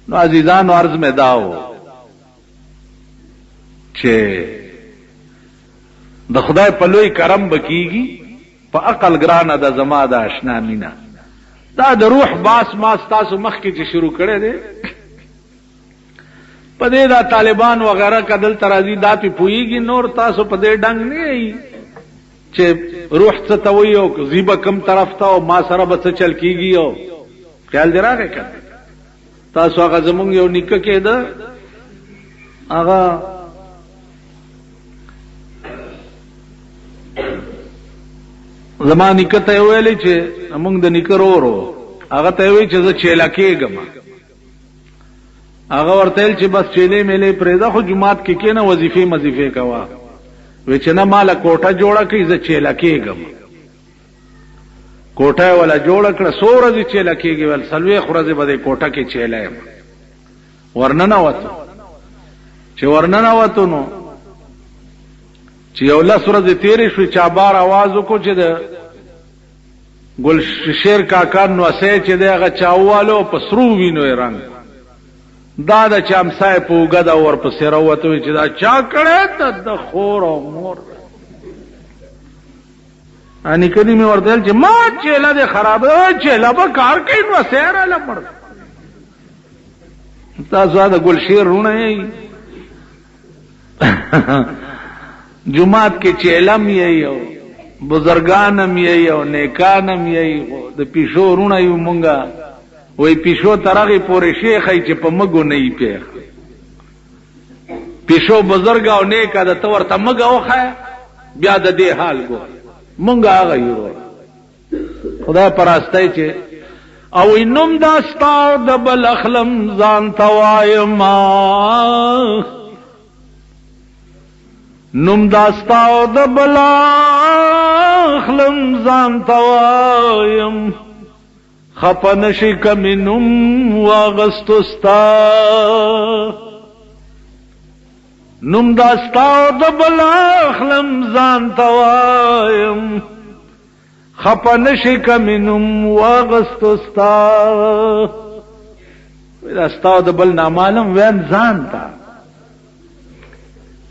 نو عزیزانو عرض میں داو چې د خدای په لوی کرم بکیږي په عقل ګرانه د زما د آشنا مینا دا د روح باس ما تاسو مخکې چې شروع کړی دی په دې دا طالبان وغیرہ کدل ترازی دا پی پوئیږي نور تاسو په دې ډنګ نه یي چې روح څه ته وایي او زیبه کم طرف ته او ما سره به څه چل کیږي او خیال دی راغی که تاسو هغه زمونږ یو نیکه کېده هغه زما نیکه ته ویلې چې موږ د نیکه ورو هغه ته وی چې زه چیلا کېږم هغه ورته چې بس چیلې میلې پرېدا خو جمعات کې کېنه وظیفې مزیفې کوا وی چې نه مال کوټه جوړه کړي زه چیلا کېږم کوټه ولا جوړ کړه سور دي چیلا کېږي ول سلوي خورزه بده کوټه کې چیلا ورننه وته چې ورننه وته نو چې یو لاس ورځ تیرې شو چا بار आवाज وکړو چې د ګل شیر کاکا نو اسې چې دغه چاوالو په سرو وینو رنگ دا د چامسای په وګد اور په سره وته چې دا چا کړه د خور او مور اني کدي می ورته چې ما چيلا دې خراب او چيلا به کار کوي نو سره لمړ تاسو دا ګل شیر رونه جمعات کې چیلم یې او بزرګانم یې او نیکانم یې د پیشو رونه یو مونږه وای پیشو ترغه پورې شیخای چې په مګو نه یې پیخ پیشو بزرګ او نیک د تور ته مګه وخه بیا د دې حال کو مونږه هغه یو خدای پراستای چې او انم داستا د بل اخلم ځان توایما نم داستاو د بلا خلم ځان توایم خپنشي کمنم واغستستا نم داستاو د بلا خلم ځان توایم خپنشي کمنم واغستستا داستاو د بل نامعلوم وین ځان تا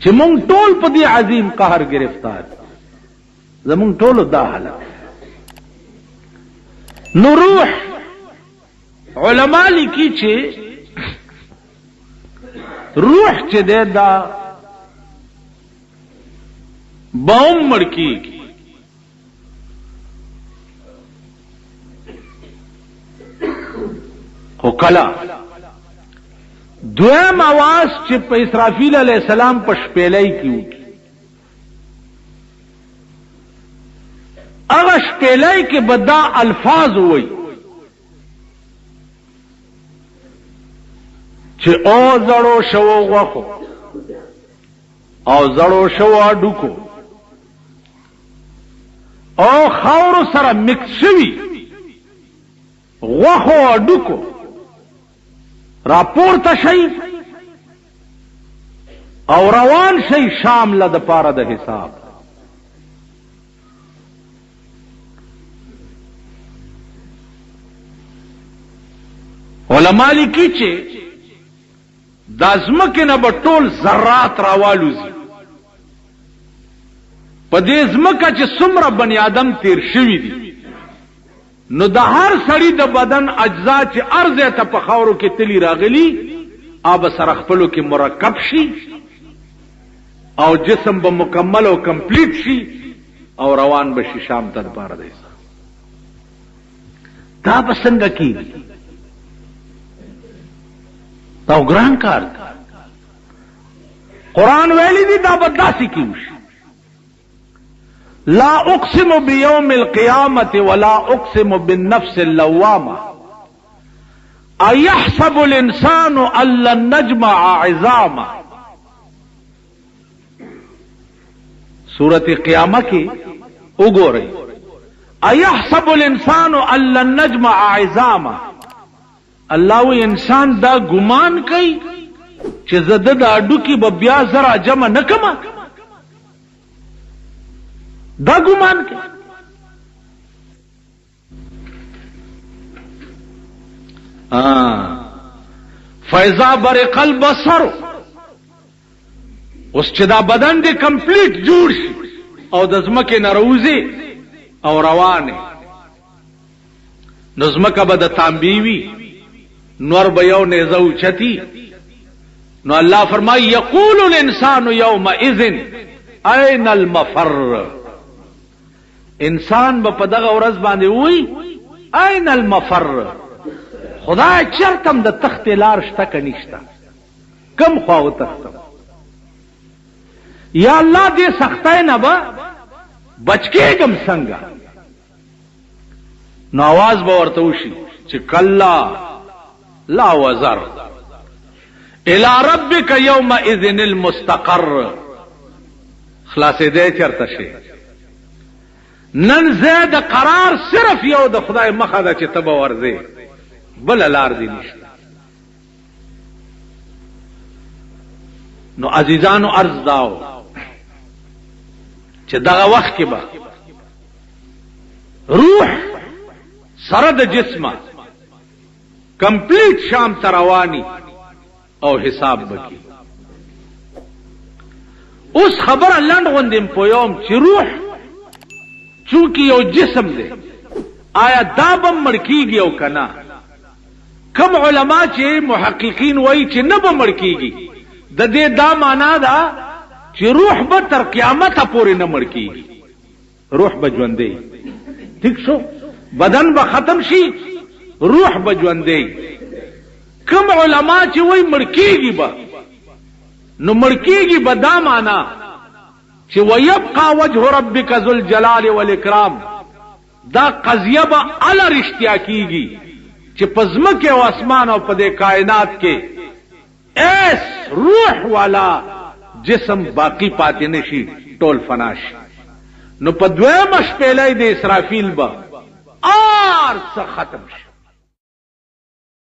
چې مونږ ټول په دې عظیم قهر گرفتار زمونږ ټول دا حالت نو روح علما لیکي چې روح چې دا باوم مړکی خو کلا دویم आवाज چې په اسرافیل علیہ السلام په شپېلې کیو هغه شپېلې کې بدا الفاظ وای چې او زړو شو غوخو او زړو شو اډوکو او خاور سره مکس شوی غوخو اډوکو راپور ته شي او روان شي شام له د پاره د حساب علماء لیکي چې د ازمکه نه بټول ذرات راوالوزي په دې ازمکه چې څومره بنی آدم تیر شوی دي نو د هر سړی د بدن اجزا چې ارزه ته په خاورو کې تلی راغلی اب سره خپلو کې مرکب شي او جسم به مکمل او کمپلیټ شي او روان بشي شام ته پاره دی دا بسنګ کی دا ګران کار قران ویلی دی دا بداسي کیوش لا اقسم بيوم القيامة ولا اقسم بالنفس اللوامة ايحسب الانسان ان لن نجمع عظامه سورۃ قیامہ کی وګورئ ايحسب الانسان ان لن نجمع عظامه الله و انسان دا ګمان کوي چې زده د اډو کې به بیا زرا جمع نکما دا ګمان کوي فیضا برق البصر، اوس چې دا بدن دې کمپلیټ جوړ شي او د ځمکې نه راوځي او روانه، نو ځمکه به د تانبې وي، نور به یو نیزه اوچتي. نو الله فرمایي یقول الانسان یومئذ این المفر، انسان به په دغه ورځ باندې وای این المفر، خدای چرتم د تخت لار شته که نشته، کم خوا وتښتم، یا الله دې سختۍ نه به بچ کېږم څنګه؟ نو آواز به ورته وشي چې کلا لا وزر الى ربك يومئذ المستقر، خلاصېدی چرته شي، نن زه د قرار صرف یو د خدای مخه ده چې ته به ورځې، بله لار دې نشته. نو عزیزانو عرض داو چې دغه وخت کې به روح سره د جسمه کمپلیټ شام ته رواني او حساب بکی. اوس خبره لنډ غوندې پویوم چې روح چونکې یو جسم دی، آیا دا به مړ کېږي او که نه؟ کم علما چې محققین وایي چې نه به مړ کېږي، د دې دا معنا ده چې روح به تر قیامته پورې نه مړ کېږي، روح به ژوندی. ٹھیک شو، بدن به ختم شي، روح به ژوندی. کم علما چې وایي مړ کېږي به، نو مړ کېږي به دا معنا چې ويبقى وجه ربك ذو الجلال والاکرام، دا قضیه به اله رښتیا کیږي چې په ځمکه او اسمان او په دې کائنات کې ایس روح والا جسم باقی پاتې نشي، ټول فنا شي. نو په دویمه شپېلۍ د اسرافیل به ار څه ختم شي.